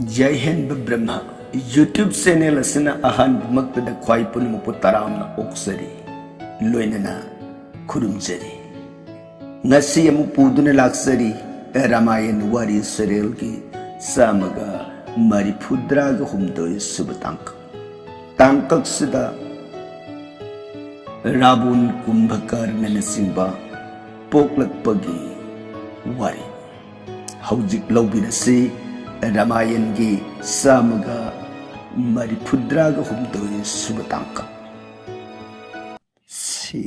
Jai Hind Brahma YouTube channel asina ahan maktada khwai punmupu taramna oksari loinana khurumjari ngasi amu puduna laksari Ramayana Wari serial ki samaga marifudra ga humdoi subatank tangkak sida Ravan Kumbhakarna nasimba poklakpagi wari haujik laubinasi Ramayana gi samaga marifudra ga humdoi subatank Sri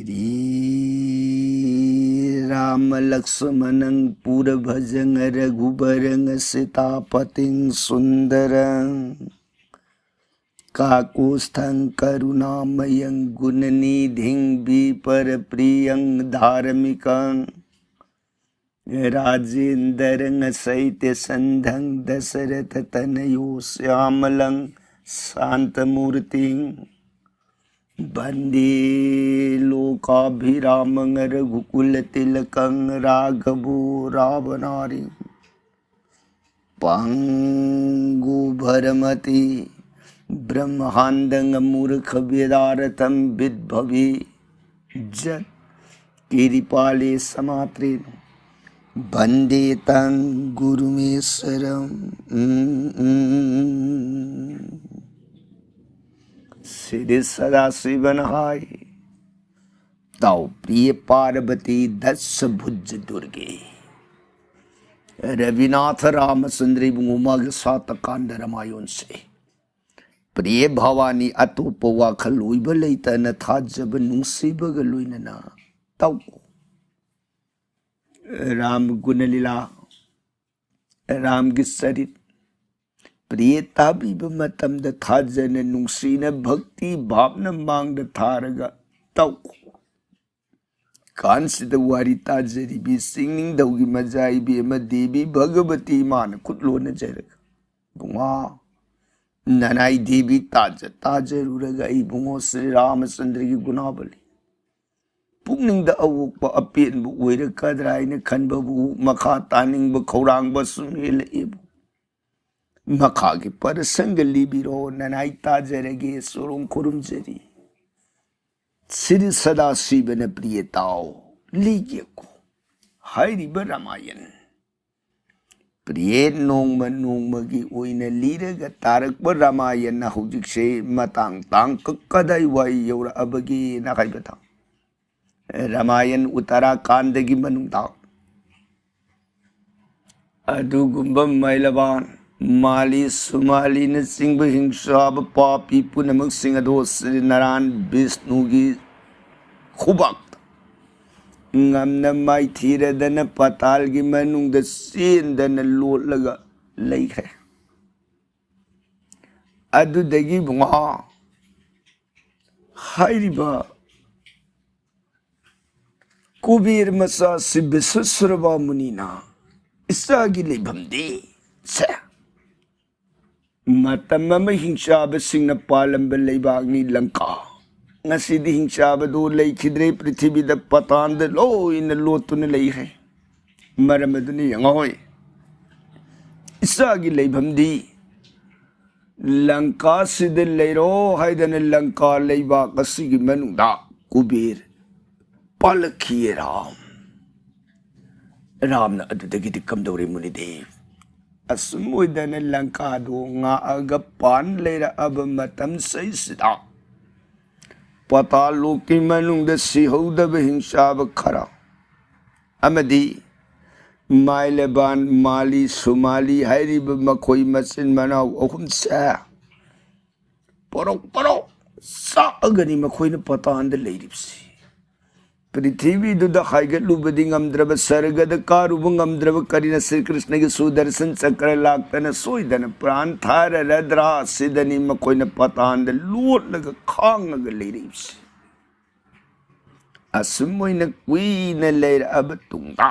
Rama Lakshmanang Pura Bhajang Raghubarang Sitapating Sundarang Kakusthang Karunamayang Gunanidhing Viparpriyang Dharmikang Rajendarang Saitya Sandhang Dasaratha Tanayo Syamalang Santamurting Bande Lokabhiramang Raghukula Tilakang Raghavu Ravanari Pangu Bharamati Brahmahandang Murkha Vedaratham Vidbhavi Jat Kiripale Samatrin Bande Tang Gurumesaram Siddhi Sadasivanahai Tau Priya Parvati Dasa Bhujja Durge Ravinatha Ramasundari Bungumaga Satakanda Ramayon se Priya Bhavani Atupawa Kaluiba Leita Nathajaba Nungsiba Galuinana Tau Ram Gunalila Ram Gisarit Priyeta biba matam da thajana nungsina bhakti bhavna mang da tharaga tau kansida wari tajari bi singing daugi majai bi ma devi bhagavati man kutlo na jaraga bunga nanai devi tajaruraga I bungo Sri Ramachandra ki gunabali pungning da awukpa apin bu oira kadrai na khanba bu makha taning bu khaurang ba sumel ebu Makagi parasanga libiro nanai tajarage sorum kurumjari Siri Sadasivana Priyatao Ligyako Hairiba Ramayan Priyet Nongma Nongmagi Uina Liraga Tarakba Ramayan na hujikse matang tang kakadai wai yora abagi nakaibata Ramayan Uttarakhand-gi manungta Adugumbam Mailavan Mali Sumali na singba hingsaba papi punamak singado Sri Naran Vishnu gi khubak ngamna mai thira dana patal gi manung da sin dana lot laga laikhe adu dagi bunga hairiba kubir masa sibisasrava munina isagi lebamdi sa Matamama hingsaba singna palamba laibagni Lanka. Ngasidi hingsaba do lay kidre prithibida patanda lo in lotu na layhe. Maramaduni yangoy. Isagi laybamdi. Lanka sida layro haidana Lanka layba kasigi manunda kubir. Palakhiye Ram. Ram na adudagiti kamdawri munidev. Asumuidana Lankado nga agapan lera abamatam sa isda. Patalo ki manung da sihawda bahingsaba khara. Amadi, Mailaban Mali Sumali hairiba makoy masin manaw akum sa. Porok sa agani makoy na pataan da lairipsi. Prithivi duda haigat lubadi ngamdraba sargada karuba ngamdraba karina Sri Krishna ki sudarsan chakra laktana soidana pran thara radra sidani makoy na patanda lot laga khangaga leiripsi asumoy na kuina leira abatungda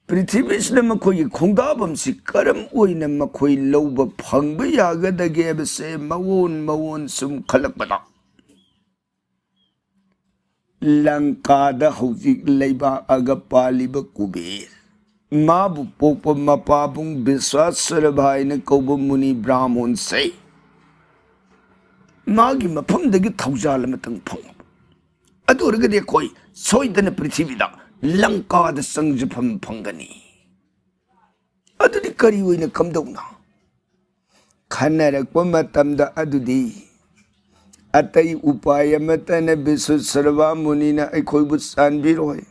Prithivi isna makoy khungdabam si karam oina makoy lauba phangba yagadage abase mawon sum khalakbada Lankada hujik leiba aga paliba kubir Mabu popa mapabung Biswasarabha in a Kobo Muni Brahmon say. Magi mapumdagi Taujalamatan Pong. Adurga koi, soidan a pritivida, Lanka the Sangjapam Pongani. Adudi Kari in a come down now. Kanara Kwamatam the Adudi. Atay Upayamata and a Bisu Sarva Munina a Koibus and Biroy.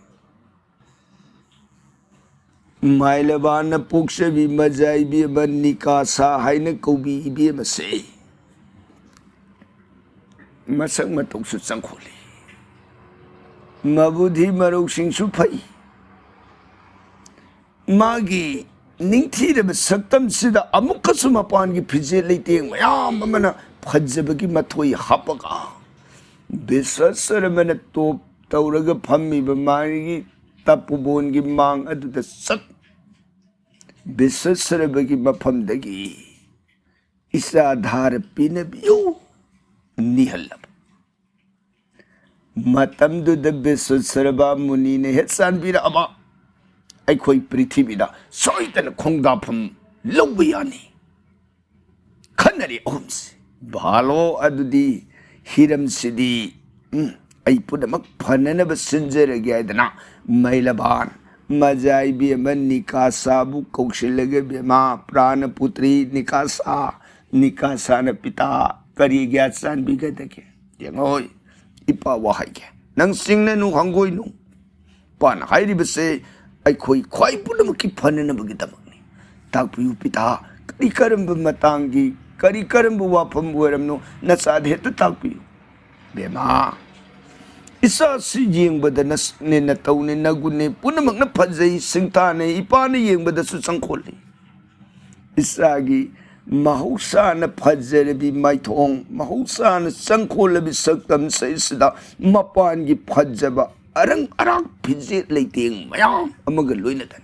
Mailabana Puksha be Mazai be a Nikasa, Haina Kobi be a Masay. Masang Matoksu Sankoli. Mabudi Maroshin Supai Magi Ninti the Saktam Sida Amukasuma Pangi Pizzilating, Mamma Padzabaki Matoi Hapaga Bisas Saramana Top Tauraga Pami Bamari Tapubongi Mang at the Sat Bisas Sarabaki Mapamdagi Isa Dhar Pinabu Nihalab Matam do the Bisas Saraba Munine Hetsan Bira Aba I quite pretty vida, so it and a Kongapum Lobiani Canary Oms Balo Adudi Hiram Sidi I put them up Panana Sinzer again, Mailaban Mazai be a man Nikasa Kokshilega Bema Prana Putri Nikasa Nikasana Pita Kari Gatsan Bigatake Yanoi Ipa Wahake Nang sing no hangoi no Pan Heidi say I quite put them keep punning about the money. Tapu Pita Karikaram Matangi Karikaram Wapam Weramo Nasad hit the Tapu Bema Isa Sijing but the Nasnina Tone Nagune Punamagna Pazay Sintane Ipani Ying but the Susankoli Isagi Mahusana Pazerabi my tongue Mahusana Sankola be Saktam says that Mapangi Pazaba Arang Arang Pizzi Lating Mayam among a Luinatan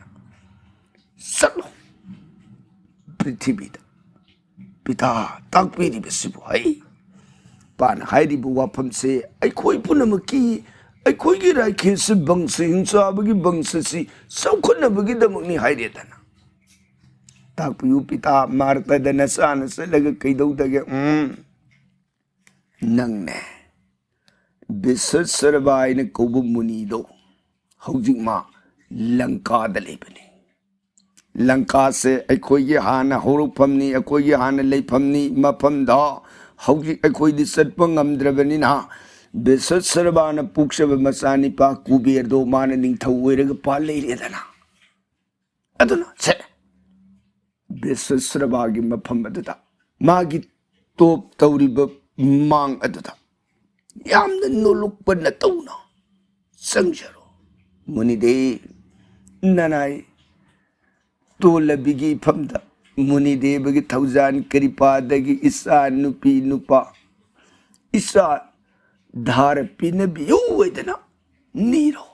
Salo Pritibita Pita Takpidi Besibu Pan Heidi Buapam say, I quite punamaki, I quite get I kiss a bungsing so I begin bungsasi, so couldn't begin the money Heidetana. Tapu Pita Marta the Nasan said like a kiddo again. Nangne Bisas Saraba in a Kobo Munido. Housing ma Lanka the Labani. Lanka say, I quite Hana Hourakfam, a quite Hana Lapamni, Mapam da. How I quite the Serpangam Dravanina, Besat Sarabana Puksha Masani Pa Kubir do Mananing Tawirga Paladana. I don't know, say Besat Sarabagi Mapamadata Magi Top Tauriba Mang Adata Yam the no look but Natona Sanjaro Munide Nanai Tola Bigi Pamda. Muni Debagi Tauzan Karipa Dagi Isa Nupi Nupa Isa Dhar Pinabi Uedana Niro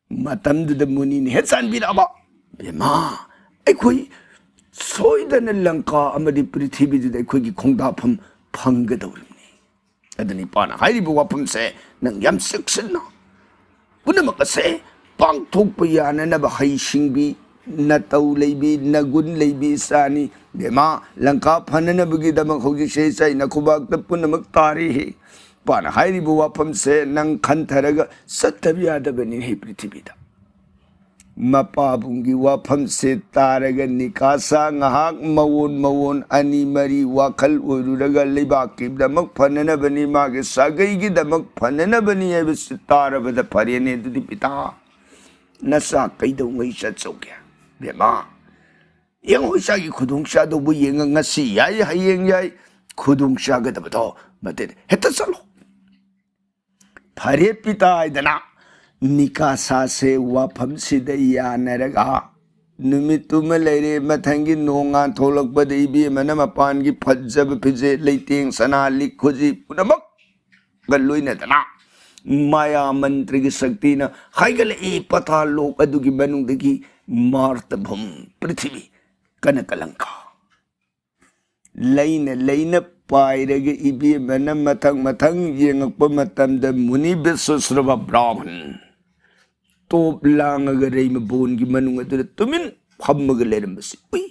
Matam to the Muni Hetsan Biraba Bema Equi Soidan Lanka Amadi Pritibi the Equi Kongapum Pangadorni Adanipana Haibu Wapum say Nang Yam Sixena Punamaka say Pang Tokpayana never high shingbi Natau Labi, Nagun Labi Sani, Dema, Lanka Panana Bugidama Hogi Shesa, Nakubak the Punamak Pana Hairi Buapam se Nang Kantaraga, Satavia the Benin Hipritibita. Mapa Bungi Wapam se Taraga Nikasa, Nahak, Mawon, Ani Mari, Wakal, Uraga Libaki, the Mok Panana Bani Magas, Sagagi, the Mok Panana Bani, Evisitara with the Pariane to the Pita. Nasa Kaido Wishat Soka. Bema Yang Shagi Kudung Shadow Wing and Nasi Yai Hayang Yai Kudung Shaga the Bato, but it Hetasalo Parepita Dana Nikasa se Wapam Sidaya Neraga Numitumele Matangi Nonga Tolok Badi Manamapangi Padzab Pizze Lating Sana Likuzi Punamak Galuinatana Maya Mantri Saktina Haigal E Patalo Adugi Banundagi Martabum Prithvi Kanakalanka Laina Pairaga Ibi Matang Yang Pamatam the Muni Bisusrava Brahman top langaga rei mabon gi manung adu tumin phammaga lerambasi ui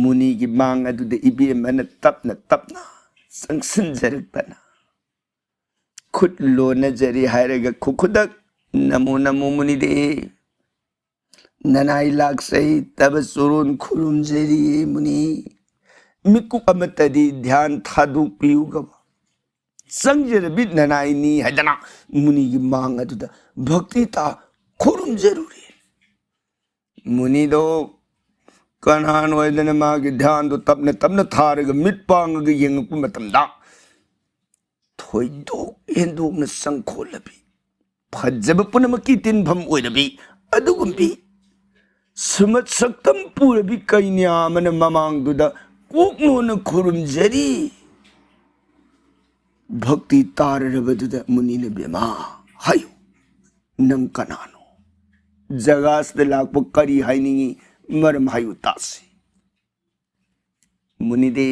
muni gi mang adu de ibm ana tapna sangsin jarakana khut lo na jari hairaga khukudak namo muni de nanai laksai tab surun khurum jari muni miku amatadi dhyan thaduk piyuga sangjara bit nanai ni haidana muni gi mang adu da bhakti ta khurum jaruri muni do kanan waidana ma gi dhyan do tapna tharaga mit pangaga yengpu matamda thoidok endok na sangkholabi phajaba punamaki tinpham oirabi adugumbi sumat saktam purabi kainya mana mamang duda kokno na khurum jari bhakti tararabaduda muni na bema hayo nang kanano jagas de lakpa kari hainingi maram hayo tasi muni de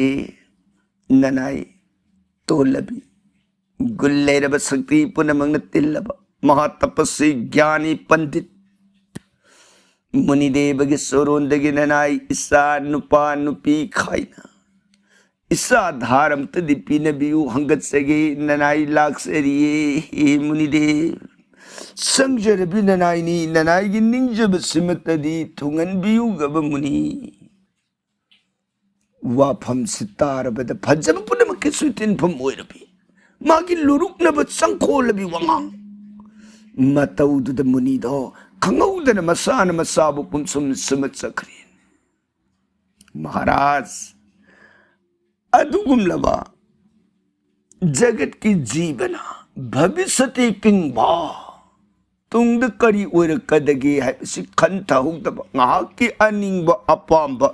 nanai tolabi gullairaba sakti punamang na tillaba mahatapasi gyani pandit muni devagi sorondagi nanai isa nupa nupi khaina isa dharam tadipi nabiyu hangat sage nanai laksariye muni dev sangjarabi nanai ni nanai gi ningjaba simatadi thungan biyu gaba muni wafam sitarabada phajaba punamaki sutin pham oirabi magi luruknaba sangkholabi wangang mataududa muni do khangudana masana masabu punsum sumat sakrin maharaj adugum laba jagat ki jeevana bhavisati kingba tungda kari oirakadage haibasi khanta hugdaba ngahaki aningba apamba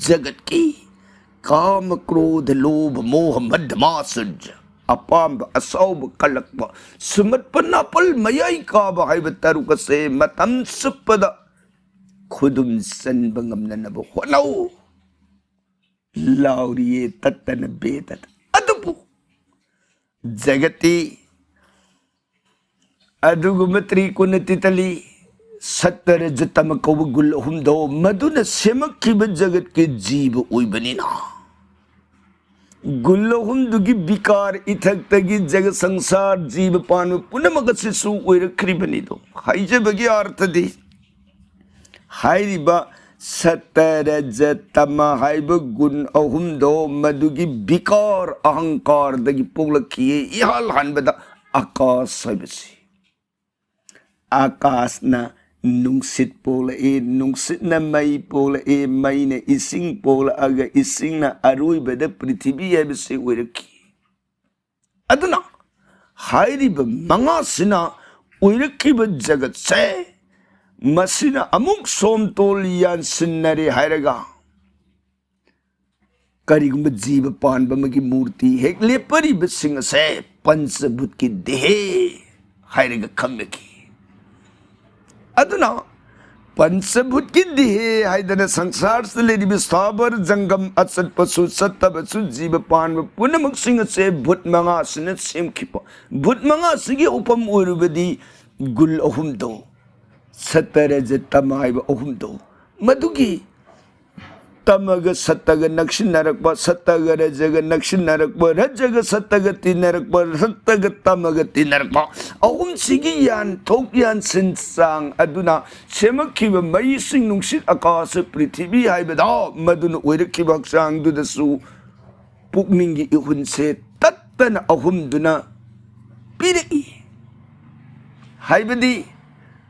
jagat ki kama krodha lobha moha madhama sajja apamba asauba kalakba sumat panapal mayai kaba haiba taruka se matam supada khudum sanba ngamnanaba honau lauriye tattana betat adupu jagati adugumatri kunatitali sattara jatama kawagul humdo maduna semakkiba jagat ke jeeva oibanina गुल्लहुंदुगी बिकार इथक्तगी जग संसार जीव पानु पुनमगसे सु ओइरख्रिबनि दो हाइजबगी अर्थदि हाइरिबा सतरजतम HYBE गुण अहुमदो मदुगी बिकार अहंकार दगी पोगलखिए इहाल हनबदा आकाश हाइबसी आकाशना nungsit pola nungsit na mai pola mai na ising pola aga ising na arui beda prithibi ebse oiraki aduna hairi ba manga sina oiraki ba jagat se masina amuk som tol yan sinnare hairaga karigumba jiva panba magi murti hek lepari ba singa se panchabhut ki dehe hairaga khameki aduna panchabhut ki dehe haidana sansar se ledi bistabar jangam atsat pasu sattabasu jiva panba punamak singa se bhut manga sina semkhipa bhut manga sigi upam oirubadi gul ahumdo sattaraja tamaiba ahumdo madugi tamaga sattaga nakshinnarakpa sattaga rajaga nakshinnarakpa rajaga sattaga tinnarakpa sattaga tamaga tinnarakpa ahum sigi yan thok yan sinsang aduna semakhiba mai sing nungsit akasa prithibi haibada maduna oirakhiba haksang dudasu pukningi ihunse tattana ahum duna pirei haibadi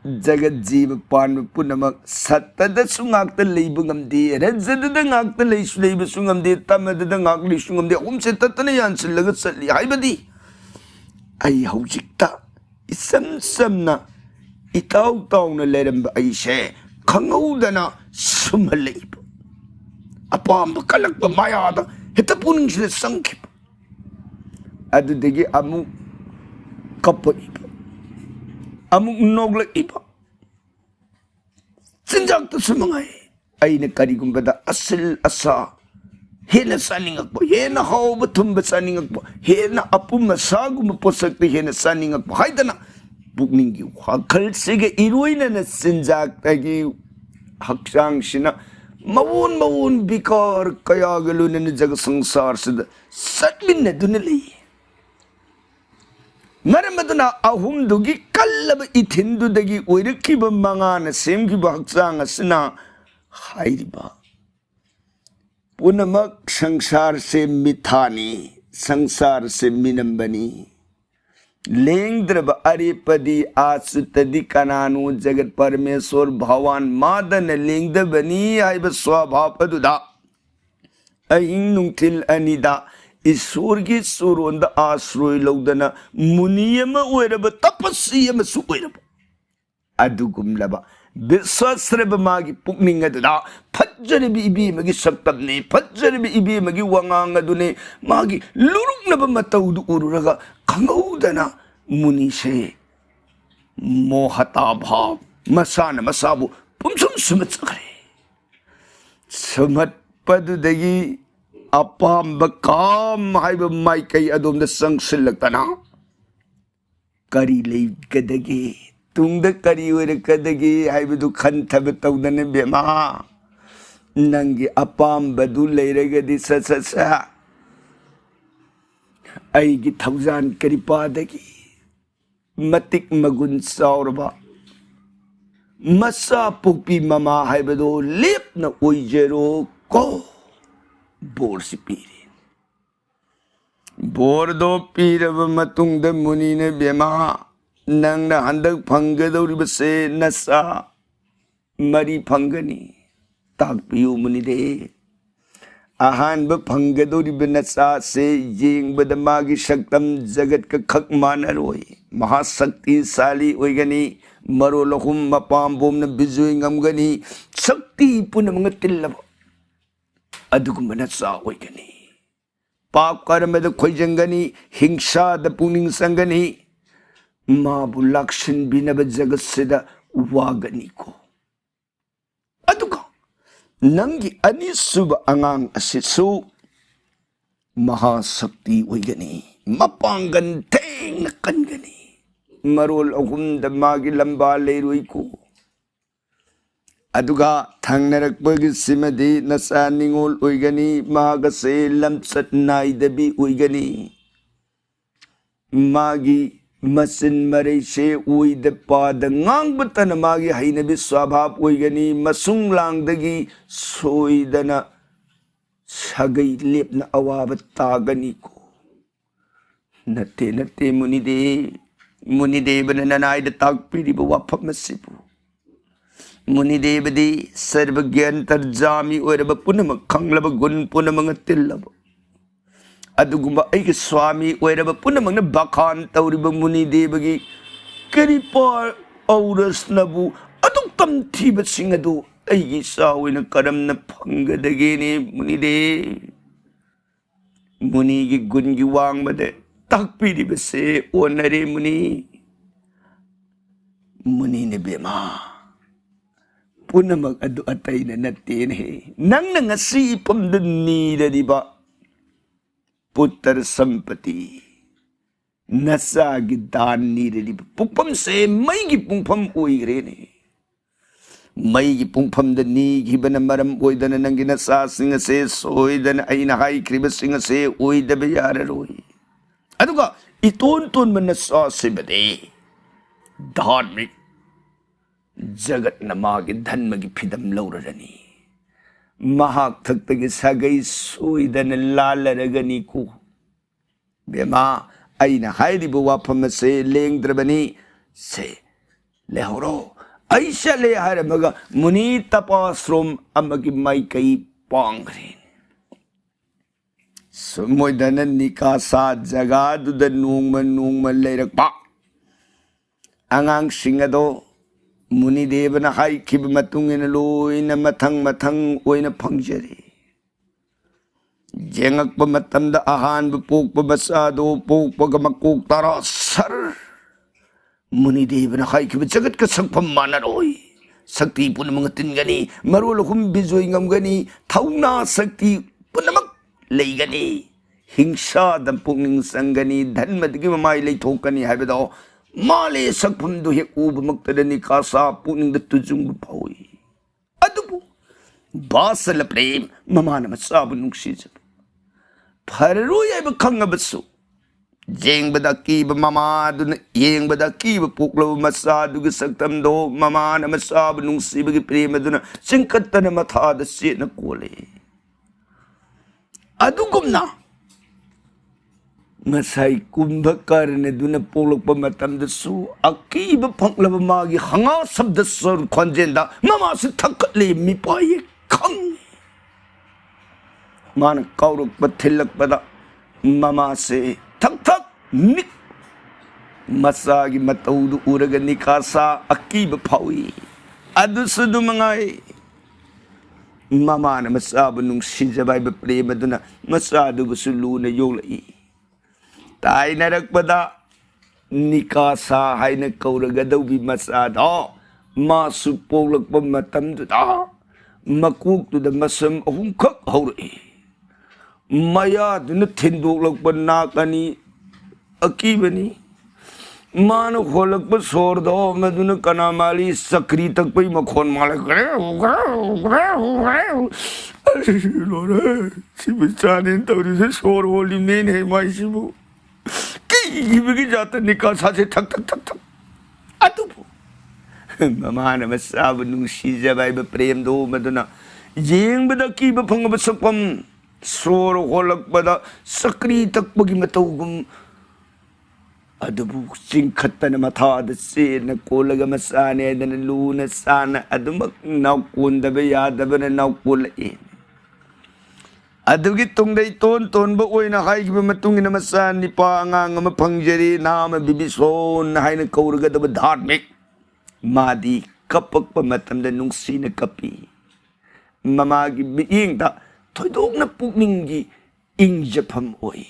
jagat jeeva panba punamak sattada sungakta leiba ngamde rajada ngakta leisu leiba sungamde tamadada ngak leisu ngamde umse tattana yansillaga satli haibadi ai haujikta isam samna itaw tawna leramba aise khangaudana sumaleiba apamba kalakba mayada heta puningsile sangkhiba adudagi amu kapaiba amuk nogla iba sinjak tu semangai aina karigumbada asil asa hena saningakba hena haw batum basaningakba hena apu masagu maposakti hena saningakba haidana पुकनिंगी वाखलसिगे इरोइनना सिंजाक्तगी हक्चांगसिना मवुन मवुन बिकार कयागलुनन जग संसार सिदा सटमिन्नदुना लई मरमदुना अहुमदुगी कल्लब इथिंदुदगी ओइरखिब मंगाना सेमखिब हक्चांग असना हाइरिबा पुनमक संसार से मिथानी संसार से मिनंबनी लेंद्रब अरेपदी आसुतदी कनानु जगत परमेश्वर भगवान मादन लेंदबनी आइब स्वभाव अदुदा अहिंग नुंथिल अनिदा ईश्वर की सुरोंद आश्रय लौदना मुनियम ओइरब तपस्यम सु ओइरब अदुगुमलबा विश्वासरब मागी पुकनिंग अदुदा फज्जरबि इबी मगी सक्तबने फज्जरबि इबी मगी वांगांग अदुने मागी लुरुंगनब मतौदु उरुरगा खंगौदना मुनि से मोहता भाव मसान मसाबु पुमसुम सुमचखरे समत पदुदगी अपाम काम हाइब माइकई अदोमद संगसिलक्तना करी लेगदगे तुंगद करी ओइरकदगे हाइबदु खंथब तौदने बेमा नंगी अपाम बदु लेरगदि सससा अईगी थौजान करिपादगी मतिक मगुन साउरबा मसा पुपी ममा हाइबदो लेपना ओइजेरो को बोर से पीरे बोर दो पीरब मतुंगद मुनि ने बेमा नंगना हंदक फंगदौरिबसे नसा मरी फंगनी ताकपियु मुनि दे अहानब फंगदौरिब नसा से येंगबद मागी शक्तम जगत का खक मानरोय महाशक्तिशाली ओइगनी मरोलहुम मपाम बोमन बिजुई ngमगनी शक्ति पुनमंग तिल्लब अदुगुम नसा ओइगनी पाप कर्मद खोइजंगनी हिंसा द पुनिंग संगनी माबु लक्षण बिनब जगत सिदा वागनी को अदुगा नंगी अनिसुब अंगांग असिसु महाशक्ति ओइगनी मपांगन थेंग कनगनी मरोल अहुम द मागी लंबा लेरुई को अदुगा थांगनरकपगी सिमदी नसा निंगोल ओइगनी मागसे लमसत नाइदबी ओइगनी मागी मसिन मरे से ओइद पाद ngangbतन मागी हाइनबी स्वभाव ओइगनी मसुंग लांगदगी सोइदना सगै लेपना अवाब तागनी को नते नते मुनिदेव ननाइद ताकपिरिब वाफमसिबु मुनिदेवदी सर्वज्ञान तर्जामी ओइरब पुनम खंगलब गुण पुनमंग तिल्लब अदुगुम्बा ऐगे स्वामी ओइरब पुनमंग बखान तौरिब मुनिदेवगी करिपा औरसनबु अदुक्तम थीब सिंगदु ऐगे साविन करमन फंगदगेने मुनिदे मुनिगी गुणगी वांगबदे ताकपिरिबसे ओनरे मुनि ने बेमा पुनमक अदु अतैना नत्तेन हे नंगना ngasi ipamda nidadiba पुत्र संपत्ति नसा की दान नीरदिबा पुपम से मई की पुंफम ओइग्रेने मई की पुंफम द नी घिबन मरम ओइदन नंगी नसा सिंह से सोइदन अइना हाई क्रिब सिंह से ओइदब याररोई अदुगा इतोन तोन मन नसा से बदे धार्मिक जगत नमागे धर्म की फिदम लौरनी महाक थक्तगे सगई सोइदन लालरगनी को बेमा अइना हाइरिब वाफम से लेंद्रबनी से लेहरो ऐसा ले हरमगा मुनि तपाश्रम अमगी माइकई पांगरेन सुमोइदन निकासा जगादुद नोंगम लेरकपा अंगांग सिंगदो मुनिदेवना हाइखिब मतुंगिन लोइना मथंग मथंग ओइना फंगजरे जेंगकप मतमदा अहानब पोकप बसादो पोकपग मकोक तारा सर मुनिदेवना हाइखिब जगत का संगफम मानरोई शक्ति पुनमंग तिनगनी मरोल हुम बिजोई ngमगनी थौना शक्ति पुनमक लेगनी हिंसा दम पुंगिंग संगनी धर्मदगी ममाई लेथोकनी हाइबदो Male sakpam do hek ubamaktada ni kasa puning da tujung bapawi. Adubu, basala prem, mamana masabu nung sijab. Pararuya iba kangabasu. Jeng badaki ba mama dun yeng badaki ba puklo masadu ga saktam do mamana masabu nung sibagi prema dun singkata na mata da siya na kule. Adugum na. Masay Kumbhakarna dun na pulok pa matam da su aki ba panglaba magi hanga sabda sar konjenda mama si takatli mi paye kang. Mana kauruk pa tilak pa da mama si tak nik masagi mataudu uraga nikasa akiba pawi adu sudu mangai mama na masabu nung sijabay ba prema duna masadu basulu na yolai tay narakpada nikasa hay na kauraga daw bi masada masupolak pa matam da makuk tu da masam ahungkak haurai Maya duna tindok lagpa nakani akibani mano kholak pa sordo maduna kanamali sakri tak pa makhon malak lore sibichanin tawri se sor holi main hai mai sibu ki ibigi jata nikasa se thak atu mama na masabu nung sijabay ba prem do maduna yeng bada ki ba phangba sakpam Sor holak pada sakri tak bagi matugum adubu singkata na mata da se na kolaga masane da na luna sana adumak naukunda ba yada ba na naukulain adugi tungday ton ba uy na kay ba matungin na masan ni pa nga mapangjari na mabibison na hay na kauraga da ba dharmik madi kapag pamatam da nung sinakapi mamagi biing ta Thoidok na pukninggi ingjapam oy.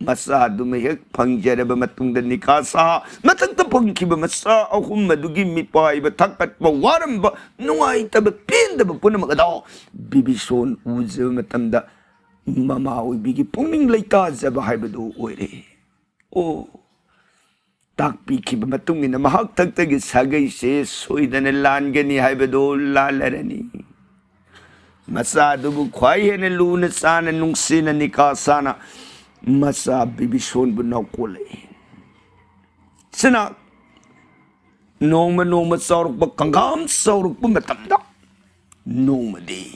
Masado mahek pangjara ba matungda ni kasa matagtapag kiba masa ahum madugi mipay ba takat ba waram ba nungay taba pinda ba puna magadaw. Bibison uza matamda mamaoy bigi pungning layta za bahay ba do oy re. Oh. Takpi kiba matungin na mahagtagtagi sagay se soy na nalan gani hay ba do lalarani. Masado bu khwaye ne luna sana nung sina nikasana masa bibison bu naukule sina noma sauruk ba kangam sauruk bu matamda noma di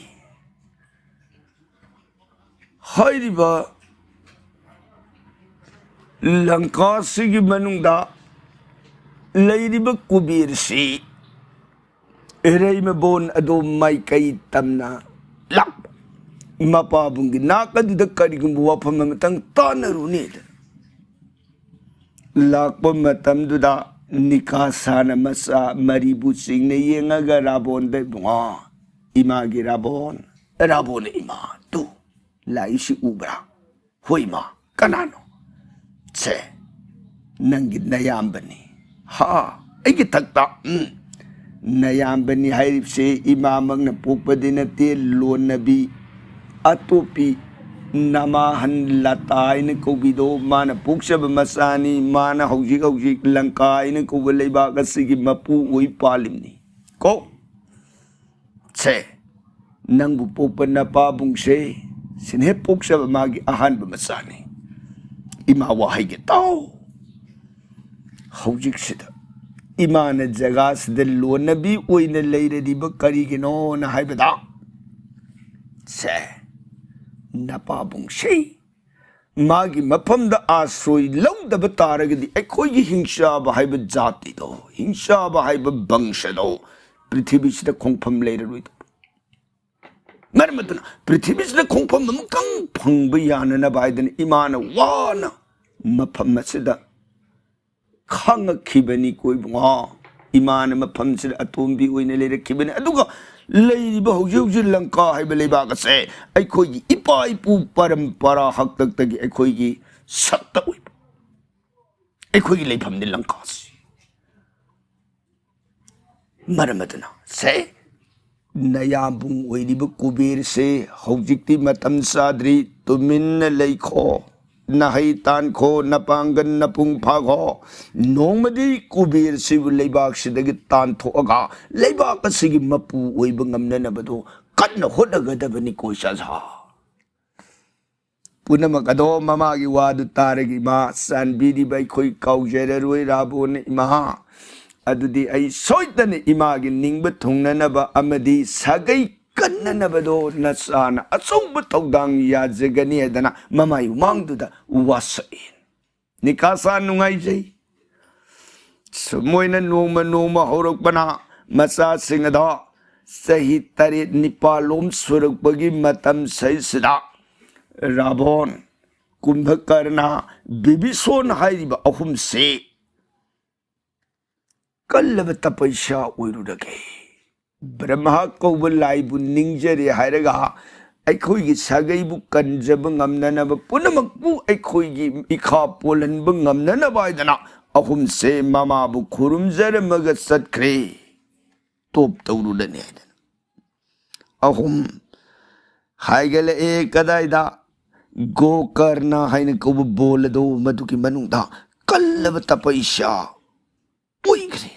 haydi ba langkasi gi manungda laydi ba kubir si eray mabon ado may kay tamna lak mapabung ginakad karigum buwa pamamatang tanarunid lak pamatam duda nikasana masa maribusing na yengaga rabon de bunga imagi rabon ima tu laisi ubra hoima kanano che nanggid na yambani ha ay kitagta Nayambani hairip se imamang na pupadi na lon nabi atopi namahan latay na kubido mana puksha masani mana haujik langkay na kubalay baka sige mapuoy palim ni ko che nang bupupan na pabung se sinhep puksha magi ahan masani imawahay gitaw haujik sida Imana jagas de lo nabi oy na layra di ba karigino na haibada se napabung shay magi mapam da asroy law da bataraga di akoy gi hingsha ba haiba jati do hingsha ba haiba bangsha do prithibhi sida khongpham layra roi do marmatuna prithibhi sida khongpham mamkang phangba yana na baidan imana wana mapam sida Khanga kibani koi bunga imana mapam sida atombi oina lere kibani aduga lady Bahujil Lanka, I believe I say, I could ipai pu parampara hak tagi, I could ye sat the whip. I could lay from the Lankas. Maramatana say, Nayabung Wedibu Kubir say, Hojikti Matam Sadri to Minna Lake Ho, nahai tan kho napangan napung phago nongmadi kubir sibu leibak sidagi tan thoga leibak asigi mapu oiba ngamna bado kanna hodagadabani koisa sa punamak ado mama gi wadu taragi ma sanbidi bai khoi kaujera roi rabon ima adudi ai soitane ima gi ningba thungnanaba amadi sagai kannanabado nasana achongba tawdang ya jagani adana mamai mangduda wasain nikasa nungai jai sumoina noma horokbana masa singada sahi tarit nipalom surukbagi matam saisida Ravan Kumbhakarna Bivhison hairiba ahum se kallaba tapaisya oirudage Brahma kauba laibu ningjari hairaga aikhoi gi sagai bu kanjaba ngamnanaba punamakbu aikhoi gi ikha polanba ngamnanaba idana ahum se mama bu khurumjaramaga satkre top tawrudane idana ahum haigala e kadaida Gokarna haina kauba bolado maduki manungda kallaba tapaisya oigre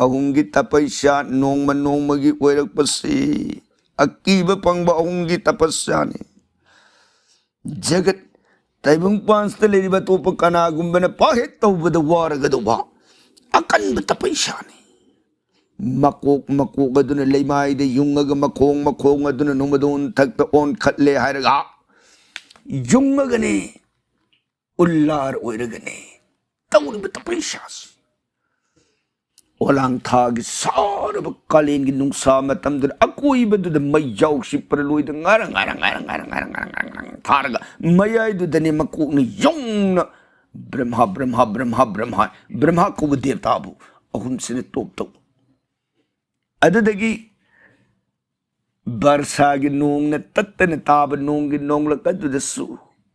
ahungi tapaisya nongma gi oirakpasi akiba pangba ahungi tapasya ni jagat taibung pansta leriba topa kana gumbana pahet tawbada waragadaba akanba tapaisya ni makok aduna leimai de yungaga makong aduna numadon takta on khatle hairaga yungagane ullar oiragane tawriba tapaisas Walang thagi saraba kalin gi nungsa matamdur akoi baduda mayaw si paraloy da ngarang tharaga mayay dudani makok ni yung na Brahma ko devta bu ahum sine top adadagi barsa gi nung na tattana taba nung gi nong lakadu su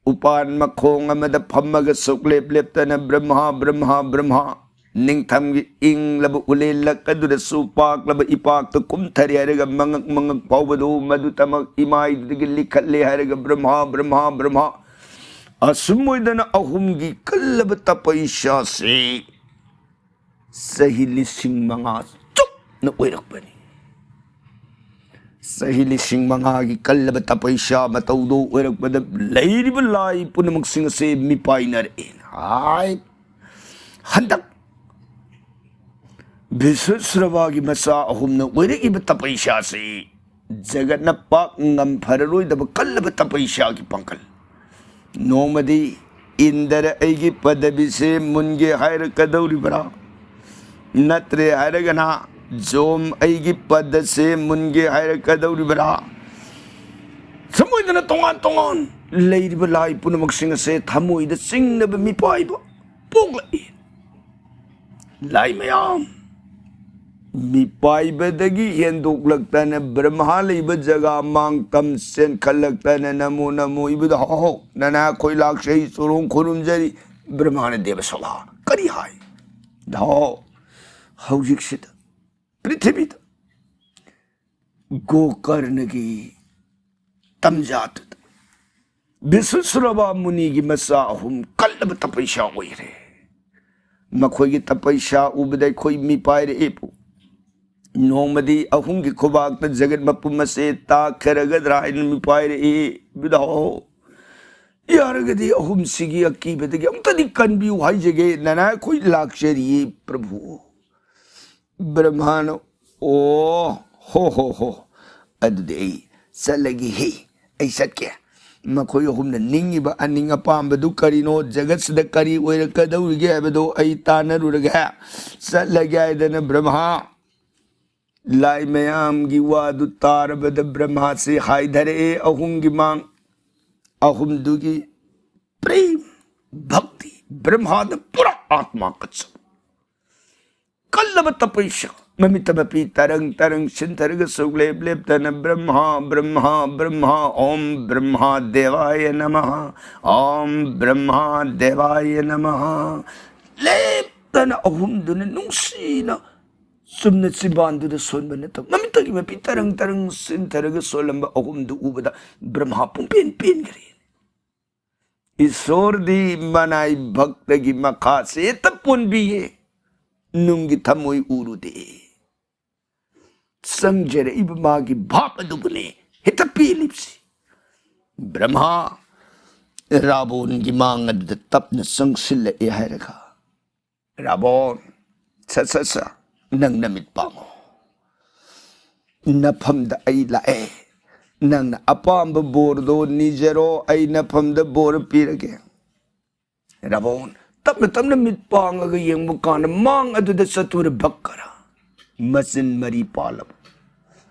upan makong amada phammaga suklep tana Brahma Ningtham gi ing laba ulil lakadu su pak laba ipak to kumthari haraga mangak pawbadu madu tamak imai digi likhatle haraga Brahma asumuidana ahum gi kallaba tapaisya se sahili sing mga chuk na oirakbani sahili sing mga gi kallaba tapaisya matawdo oirakbada lairiba lai punamak singa se mipainar in ay handak Bhisusravagi masa ahum na oirakiba tapaisya se jagat na pak ngam phararoy daba kallaba tapaisya ki pangkal nomadi indara aigi padabi se munge haira kadauribara natre hairagana zom aigi pada se munge haira kadauribara samoidana tongan leiriba lai punamak singa se thamoida singnaba mipaiba poglai lai mayam Mipaiba-dagi henduk-laktana Brahma liba jaga mang-tam sen kalaktana namo ibada ho nana koi lakshay surung kurum jari Brahmanadev Sharma kari hai ho haujik sita prithibita Gokarna ki tamjat Bhisusrava muni ki masa ahum kallaba tapaisya oire makhoi ki tapaisya ubadai khoi mipaire epu Nomadi ahungi kubak na jagat mapumase ta kharagadra in mipaire e bidaho yaragadi ahum sigi akibadagi amtadi kanbi uhai jage nana koi lakshari prabhu Brahmano ho adudei salagi he ay satke makhoi ahum na ningi ba aninga pambadu karino jagat sada kari oirakadaurige abado ay tanaruraga salagi aydana Brahma Lai mayam gi wadu tarabada Brahma se haidhare ahum gi mang ahum dugi prem bhakti Brahma da pura atma katsa kallaba tapaisya mamitamapi tarang sintaraga sugleb tana Brahma Om Brahma Devaya Namaha lep tana ahum duna nungsina Sumnat si bandu da son banata. Mamitagi mapi tarang sintaraga solamba ahum du ubada Brahma pun pin garin. ईश्वर दी मनाई भक्त की मखा से तपुन भी है नुंगी थमोई उरु दे संजरे इब मागी भाप दुबने हित पीलिप्सी ब्रह्मा रावण की मांग तपन संगसिल है रखा रावण स नंग नमित पांगो नफम द आई लाए नंग अपाम बोर्दो निजरो आई नफम द बोर पीरगे रावण तब मित पांग यंग कान मांग अदुद सतुर भक्करा मसिन मरी पालब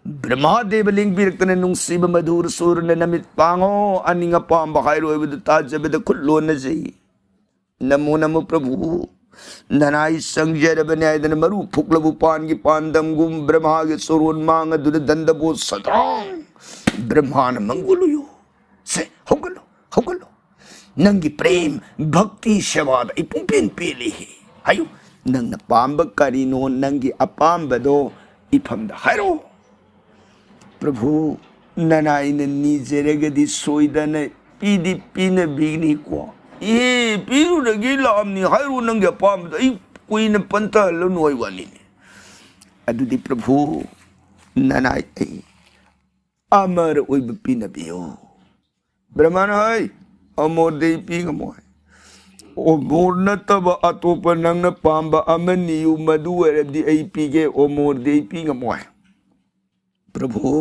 ब्रह्मादेव लिंग बिरक्तन नुंगसिब मधुर सुर नमित पांगो अनिंग पाम बहाइरो विद ताजबद खुल्लो नजई नमो नमो प्रभु ननाई संजर बनायदन मरु फुकलबु पान की पांदम गुम ब्रह्मा के सुरोन मांग दुद दंदबो सदांग ब्रह्मान मंगुलुयो से होगलो नंगी प्रेम भक्ति सेवाद इपुंपेन पेले है हायो नंग पांब करिनो नंगी अपांबदो इफमद हाइरो प्रभु ननाई नीजरगदी सोइदन पीदी पीन बिगनी को ये पीरु रगी लामनी हाइरो नंगे अपांबद कुइन पंता लनोय वाली ने अदुदी प्रभु ननाई अमर ओइब पीनबियो ब्रह्मन हाय अमोर दे पीगमोय ओमोर नतब अतोप नंग पांब अमनियु मधु अरदी आई पीगे ओमोर दे पीगमोय प्रभु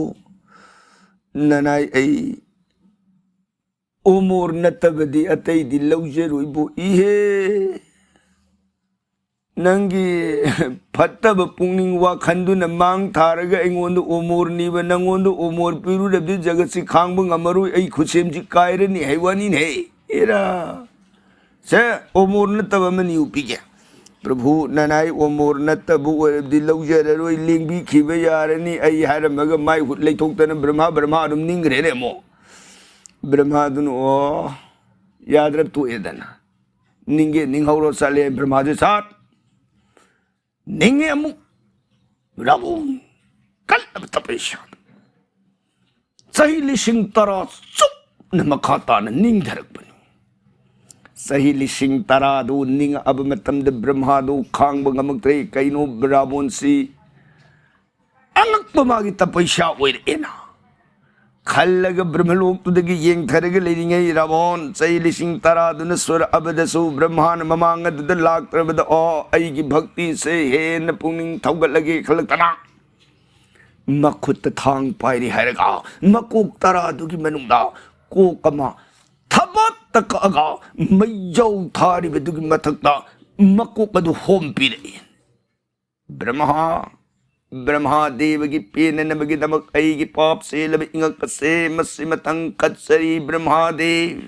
ननाई आई ओमोर नतबदी अतई दी लौजरुइबो इहे नंगी फत्तब पुंगनिंग वाखंदुन मांग थारगा एंगोंद ओमोर नीब नंगोंद ओमोर पिरु रबदी जगत से खांग अमरु आई खुसेम जी कायरनी हैवानी है एरा से ओमोर नतब मनी उपीगे प्रभु ननाई ओमोर नतब रबदी लौजररोय लिंगबी खिबे यारनी आई हारमग माय हुत लेथोक्तन ब्रह्मा अदुम निंगरे रेमो ब्रह्मा दुन ओ याद्रब तु एदना निंगे निंगौरो साले ब्रह्मा जे साथ निंगे अमु रावण कल अब तपेशा सही लिशिंग तरा सुप नमखाता न निंग धरक बनु सही लिशिंग तरा दो निंग अब मतम द ब्रह्मा दो खांग बंगमक्त्रे कइनो रावण सी अंगक बमागी तपेशा ओइर एना खल्लग ब्रह्मलोक तुदगी येंग थरग लेरिंगे रावण सही लिशिंग तरा दुन स्वर अबदसु ब्रह्मान ममांग दुद लाख तरबद ओ आई की भक्ति से हेन पुंगिंग थौगत लगे खलकतना मखुत थांग पायरी हैरगा मकोक तरा दुगी मनुंगदा कोकमा थबत तकगा मयौ थारी दुगी मथकता मकोक अदु होम पीरे ब्रह्मादेव की पेन नमगी दमक आई की पाप से लब इंगक से मसिमतंग कत्सरी ब्रह्मादेव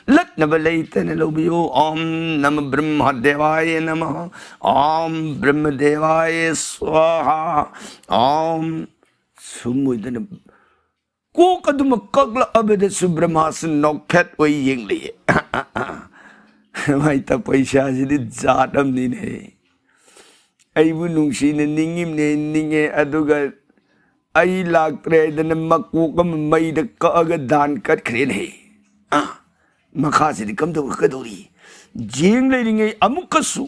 लट नबलैतन लोबियो ओम नम ब्रह्मदेवाय नमः ओम ब्रह्मदेवाय स्वाहा ओम सुमुदन को कदम कगल अबद सुब्रह्मासन नौफेट वही येंग लिए माई तब पैसा जिदी जादम नहीं अबू नुंसीने निंगिमने निंगे अदुगा आई लाक्त्रे दन मकोकम मईद कअग दान कटख्रेने मखासिदि कम दो कदोरी जेंग लेरिंगे अमुकसु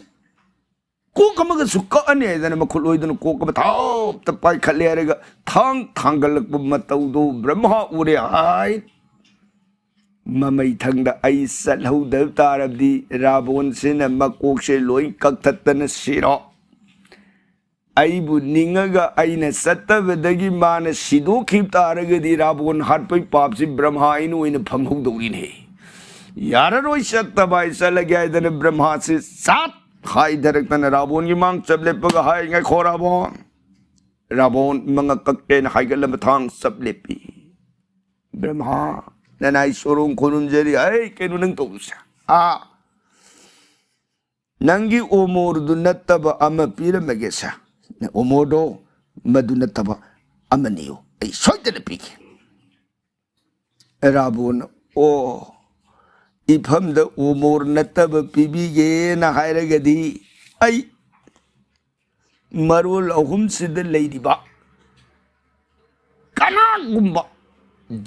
कोकमगसु कअने दन मखुलोइदन कोकम थाप तपाई खले अरेगा थांगलक मतौदो ब्रह्मा उरे हाय ममई थंगदा आई सलहौदब तारबदी रावण सिन मकोक से लोई कक्थतन सिरो आईबु निंगगा आईने सत्तबदगी मान सिदोखिब तारगदी रावण हाटपै पापसि ब्रह्मा आइनु ओइन फंगहौदौरिने याररोय सत्तबाई सलग्यायदन ब्रह्मा से सात हाय धरकतन रावण की मांग सबलेपगा हाय ngai खोरावण रावण मंग कक्केन हायगल मथांग सबलेपी ब्रह्मा ननाई सोरों खोनुंजरी आय केनु नंग तौसा नंगी ओमोरदु नत्तब अम पीरमगेसा ओमोडो मधु नत्तब अमनियो ऐ सोइदन पीके रावण ओ इफमद ओमोर नत्तब पीबीगे न हायरगदी ऐ मरोल अहुम सिद लेदिबा कनागुम्बा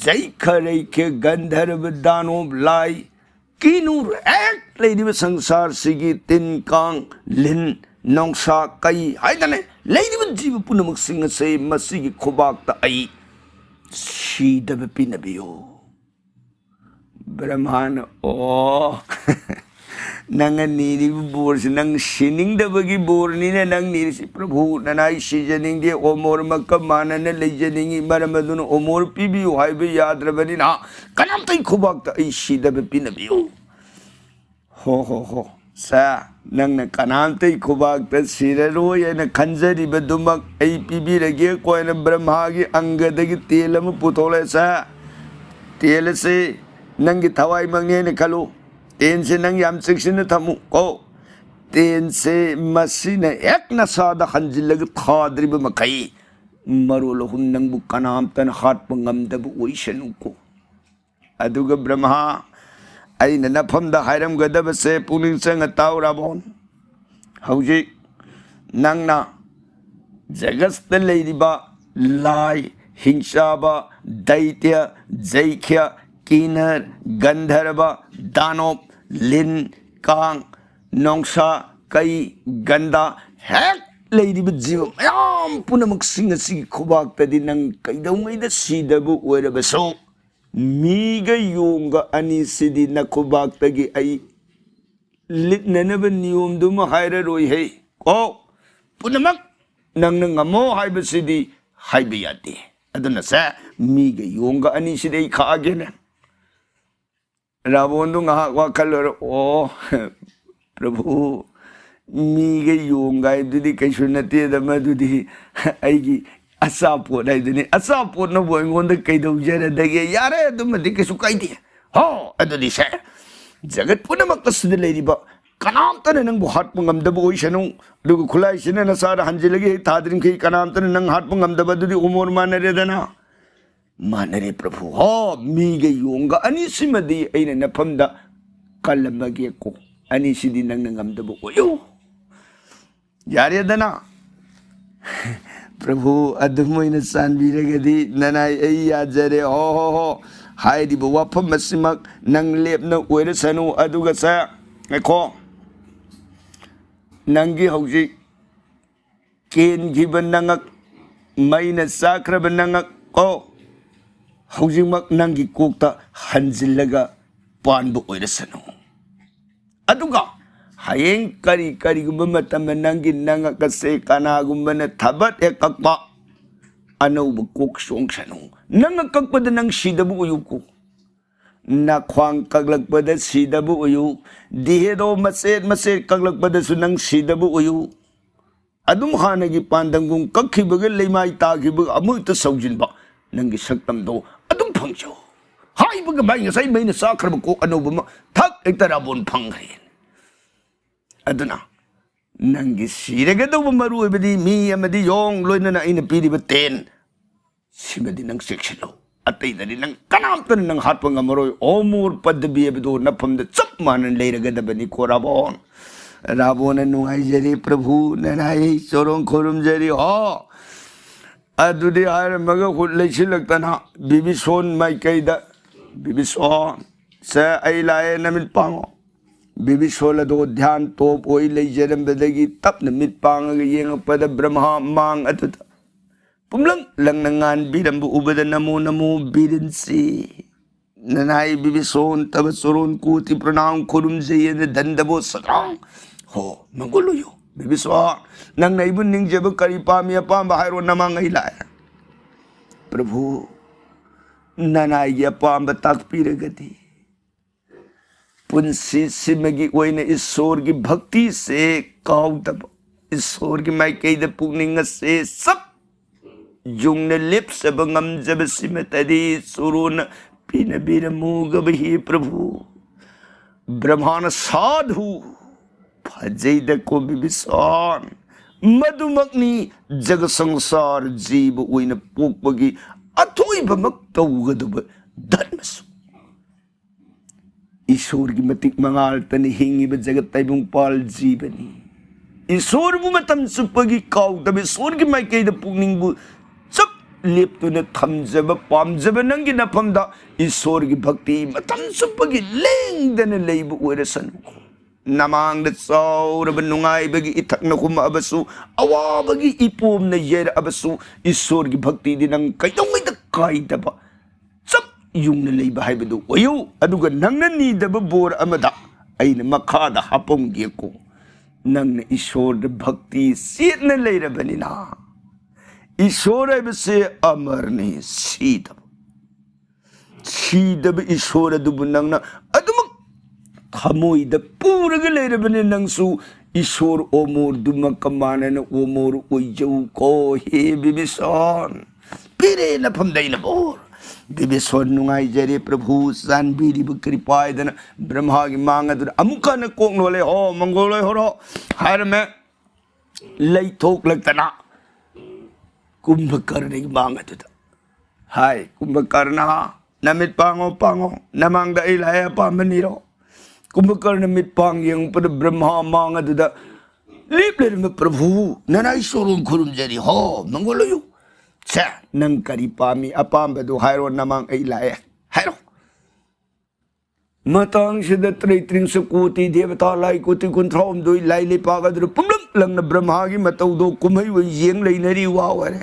जैखरैखे गंधर्व दानव लाई kinur ek lady with sangsar sigi tin kang lin nongsa kai haidane lady with jiva punamak sing say masigi kobak ta ai she the pinabio Brahman oh nangan niri bors nang shining the bagi borni nang niri si prabhu nanai shijaning de omor makamana na lejaning maramadun omor pibi haibe yadrabani na kanam tai khubak ta ai shida be pinabiu ho sa nang na kanam tai khubak ta siraro ya na khanjari bedumak ai pibi rage ko na brahma gi angadagi telam putole sa tel se nang gi thawai mangne ne khalu ten se nang yam section thamu ko ten se masina ek na sada khanjilag khadri ba makai marul hun nang bu kanam tan hat pangam da bu oishanu ko aduga brahma ai na nafam da hairam gadab se puning sang taw rabon hauji nang na jagas tan leidiba lai hingsaba daitya jaikya kinar gandharva danop lin kang nongsa kai ganda hek lady with jiva mayam punamak sing si khubak tadi nang kaidau ngai da sidabu oiraba so miga yonga ani sidi na khubak tagi ai litnanaba niyom duma haira roi he ko punamak nang ngamo haiba sidi haiba yate aduna sa miga yonga ani sidi khaagena Ravan do ngahak wakal oh Prabhu miga yonga dudi kaishunati dama dudi aigi asapot ay duni asapot na boy ngonda kaidaw jara dagi yare dumadi kasukai di ho adudi sa jagat puna makasudilay di ba kanam tan nang buhat pangamdaba oisanu dugu khulai sina na sara hanjilagi thadrin kai kanam tan nang hat pangamdaba dudi umur manare dana manare Prabhu ho miga yonga ani simadi aina napamda kalamagi ko ani sidi nang nangamdaba oyo yare dana Prabhu adumoina sanbiragadi nanai ai yajare ho haidi bo wapam masimak nang lepna oira sanu aduga sa ko nangi hauji ken giban nangak maina sakraba nangak ko hauji mak nangi kokta hanjillaga panbu oira sanu aduga hayeng kari gumba matam nangi nanga kase kana gumba na thabat ekakpa anaw bakok song sanu nanga kakpada nang sidabu uyuko na khwang kaglagpada sidabu uyu dihedo maset kaglagpada sunang sidabu uyu adum hanagi pandanggung kakhibaga leimai tagibaga amulta saujinba nangi saktamdo adum phangjo haibaga bai ngasai maina sakraba ko anaw bama thak ektarabon phangre aduna nangi siragadaw maru ibadi mi amadi yong loina na ina pidi baten simadi nang section lo atay dali nang kanam tan nang hatpang amaroy omur padbi abdo napamda chap manan leiragadabani ko rabon nungai jari Prabhu nanai sorong khorum jari ho adudi har maga khulai silagtana bibison mai kaida bibison sa ai lae namit pango Bibisol do dhyan top oi lei jaram bedagi tap na mitpang yeng pada brahma mang atut pumlang lang nangan biram bu ubada namo birinsi nanai bibison tabasurun kuti pranam kurum jayen dandabo sakrang ho manguluyo bibiswa nang naibun ning jab kari pamya pam bahiro namang ila Prabhu nanai ya pam batak piragati पुंसी सिमगी ओइने ईश्वर की भक्ति से cow तब ईश्वर की माई कई the पुनिंग से सब Jung ने लिप्स बंगम जब सिमतरी सुरुन पीन बीर मुग बही प्रभु ब्रह्मांड साधु भजै द को बिबिसान मधुमग्नि जग संसार जीव ओइने पोकबगी अथोई बमक तौगदब धर्मसु ईश्वर की मतिक मंगाल तनि हिंगी जगत तैबुंग पाल जीवनी ईश्वर बु मतम सुपगी काउ तब ईश्वर की माई कई द पुनिंग बु सब लेप्तुना थमजब पामजब नंगी नफमदा ईश्वर की भक्ति मतम सुपगी लेंगदन लेब ओइरसनु नमांग चौरब नुंगाइबगी इथक्न हुमअबसु अवाबगी इपोमना येरअबसु ईश्वर की भक्ति दी नंग कैदोंगैदा काइदबा सब युंगना लेब हाइबदु ओयो अदुगा नंगना नीदब बोर अमदा अइन मखादा हापोंगेको नंगना ईश्वर भक्ति सेतना लेरबनिना ईश्वर से अमर नहीं सीदब ईश्वर अदुबु नंगना अदुमक थमोइद पूरग लेरबने नंगसु ईश्वर ओमोर दुमक कमानन ओमोर ओइजौ को हे बिबिसोन पिरे नफम दैन बोर बिबिसोन नुंगाई जरे प्रभु जानबीरी कृपायदन ब्रह्मा की मांगद अमुका न कोंगलोले हो मंगोले होरो हर में लैथोक लगतना कुंभकर्ण की मांगद हाय कुंभकर्ण नमित पांगो पांगो नमांग द इलाय पामनीरो कुंभकर्ण मित पांग यंग पर ब्रह्मा मांगद लीप ले में प्रभु ननाई सोरुम खुरुम जरी हो मंगोलयो छे नंग करी पामी अपामबदु हायरो नमांग इलाय हायरो मतंग सिद त्रैत्रिंग कोटि देवता लाई कोटि कुंथ्रौम दोई लाई ले पागद पुमलम लंग ब्रह्मा की मतौ दो कुमई व येंग लेनरी वावरे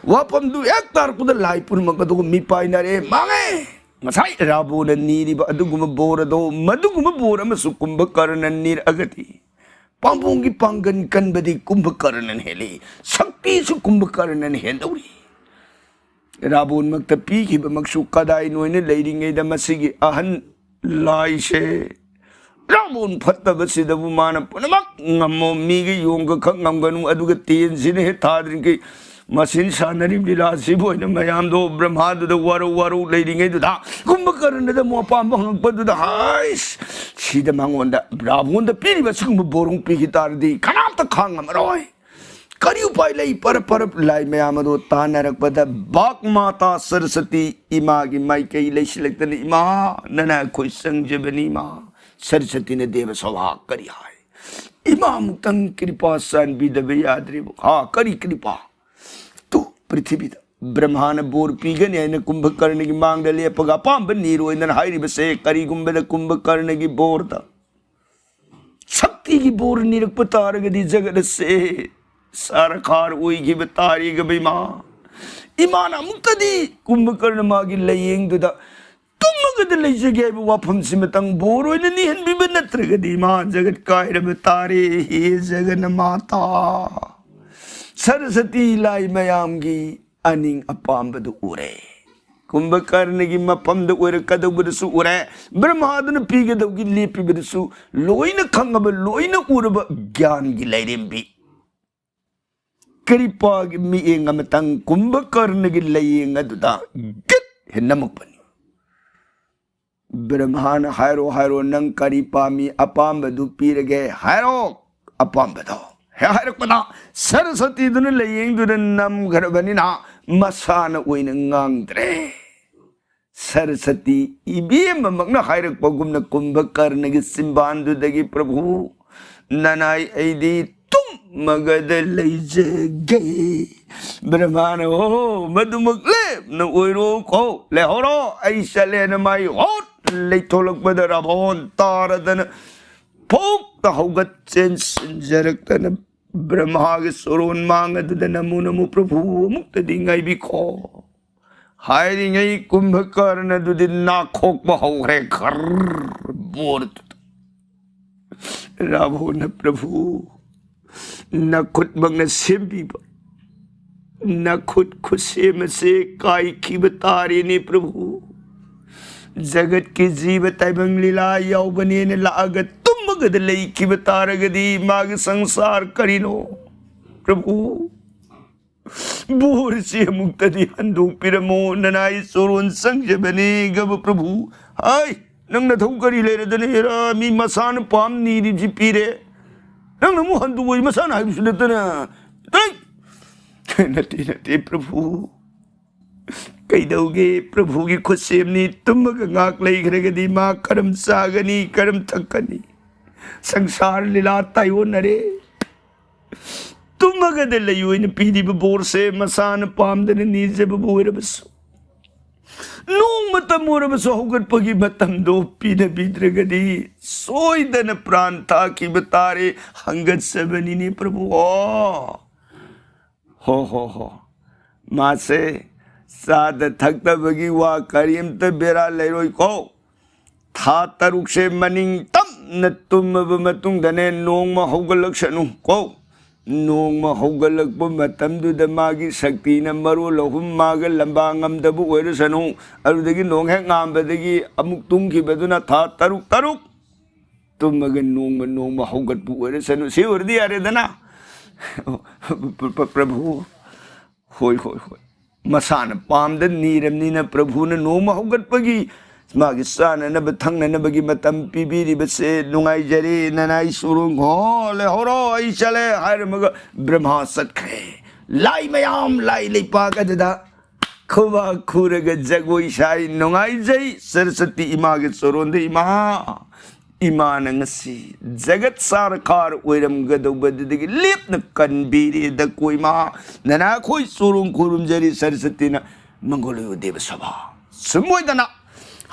वापम दु एक तारपुद लाई पुरमकदो मिपाइनरे मांगे मसाई राबोन नीरिब अदुगुम बोरदो मदुगुम बोरम कुंभकर्ण नीर अगति पांबोंगी पांगन कनबदी कुंभकर्ण हेली शक्ति सु कुंभकर्ण हेदौरी राबोन मक्त पीखिब मक्सु कदाई नोइने लेरिंगेदा मसिगी अहन लाइसे राबोन फत्तबसिदबु मान पुनमक ngamo मीगी योंग खक ngमगनु अदुग तेन सिने हे थाद्रिंगे मसिन सानरी लीला सिबोइन मयाम दो ब्रह्मा दु वारो वारो लेरिंगे दुदा कुंभकर्ण द मोपाम हंगपदु द हाइस सिद मंगोंदा राबोन द पीरिब सिगुम बोरों पीखि तारदी कनात खांग मरोय करी उपाय लई पर लाई मयाम दो तानरकपद बाक माता सरस्वती इमा की माइकई लेसिलक्तन इमा नना कोई संजबनी मा सरस्वती ने देव सभा करी हाय इमा मुक्तंग कृपा सन बिदबे याद्री हा करी कृपा तो पृथ्वी ब्रह्मान बोर पीगन यानी कुंभकर्ण की मांग ले पगा पांब नीरोइन हाइरिब से करी गुंबद कुंभकर्ण की बोर ता शक्ति की बोर निरक तारगदी जगत से सरकार उई की बतारी गबी मां इमाना मुक्तदी कुंभकर्ण मागी लयेंग दुदा तुमगद लैजगे वाफम सिमतंग बोरोइन निहन बिब नत्रगदी मां जगत कायरब तारे हे जगन माता सरस्वती लाई मयामगी अनिंग अपाम्बद उरे कुंभकर्ण की मफमद उरे कदबदसु उरे ब्रह्मादन पीगदगी लेपिबदसु लोइन खंगब लोइन उरब ज्ञान की लैरेंबी कृपा की मिएंग अमतंग कुंभकर्ण की लयेंग दुदा गत हेनमपनी ब्रह्मान हायरो हायरो नंग करी पामी अपाम्बदु पीरगे हायरो अपाम्बदो हायरकपदा सरस्वती दुन लयेंग दुन नम घरबनिना मसान ओइन ngang सरस्वती इबेम मगना हायरकपगुमना कुंभकर्ण की सिंबान दुदगी प्रभु ननाई ऐदी तुम मगद लैजगे ब्रह्मान हो मधुमगले न ओइरो को लेहोरो ऐसले न माई होट लेथोलकपद राभोन तारदन फोक तहौगत चेन संजरकतन ब्रह्मा के सोरोन मांगद नमो नमो प्रभु मुक्त दिंगाई बिखो हायरिंगई कुंभकर्ण दुदिन नाखोक बहौरे घर बोर राभो न प्रभु न खुद मंगन सेम्बीब न खुद खुसेम से काई की बतारे ने प्रभु जगत के जीव तैबंग लीला यौबने ने लागत तुम लई की बतारगदी माग संसार करिनो प्रभु बोर से मुक्तदी हंदो पिरमो ननाई सोरोन संजबने गब प्रभु हाय नंग न थौ करी लेरदने रा मी मसान पाम नीरी जी पीरे नंग न मु हंदो वई मसान हाय सुदतना तै नते प्रभु कैदौगे प्रभु की खुसेमनी तुमग गाक लैखरगदी मा करम सागनी करम थकनी संसार लीला तायो नरे तुमगद लयोइन पीदीब बोरसे मसान पामदन नीजेब बोरबसु नोंग मतम ओरबसु हौगटपगी मतमदो पीनबीद्रगदी सोइदन प्राण ताकिबतारे हंगत्सबनिने प्रभु हो मासे साद थक्तबगी वा करीमत बेरा लेरोय को था तरुक से मनिंग तम न तुमब मतुंगदने नोंग हौगलक्सनु को नोंग हौगलक मतमदुद मागी शक्ति न मरो लहुम माग लंबा ngamदबु ओइरसनु अरुदगी नोंग हे ngamबदगी अमुक तुंगखिबदुना था तरुक तुमग नोंग हौगटबु ओइरसनु से ओरदी यारेदना प्रभु होय मसान पामद नीरमनीना प्रभु न नोंग हौगटपगी मागी साननब थंगनबगी मतम पीबीरिबसे नुंगाइजरी ननाई सुरुंग हो ले होरो आई चले हायरमग ब्रह्मा सत्खे लाई मयाम लाई लेपागददा खुबा खुरग जगोई साई नुंगाइजई सरस्वती इमागे सोरोंदे इमा नंगसी जगत सारकार ओइरमगदौबदगी लेपन कनबीरे द कोइमा नना खोई सुरुंग खुरुमजरी सरस्वती न मंगोलयो देव सभा समुइदना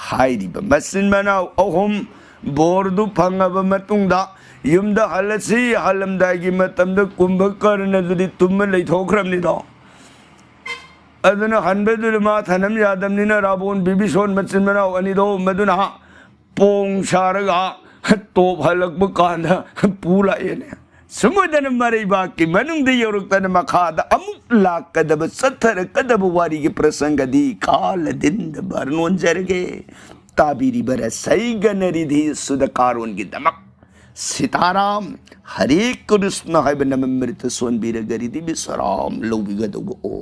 हाइरिब मसिन मनाव अहोम बोर्दु फंगब मतुंगदा युमदा हलसी हलमदागी मतमद कुंभकर्ण दुदि तुम लेथोख्रमनिदो अदुना हनबदुल मा थनम यादमनिना रावण बिभीषण मसिन मनाव अनिदो मदुना पोंग सारगा तोप हलकब कांदा पुलायने समुदन मरैबा की मनुंग दे योरुक्तन मखादा अमुक लाकदब सत्थर कदब वारी के प्रसंगदी काल दिन बरनोन जरगे ताबीरी बर सई गनरिधि सुद कारोन की दमक सीताराम हरे कृष्ण है बनम मृत सोन बीर गरिधि बिसराम लोबिगदब ओ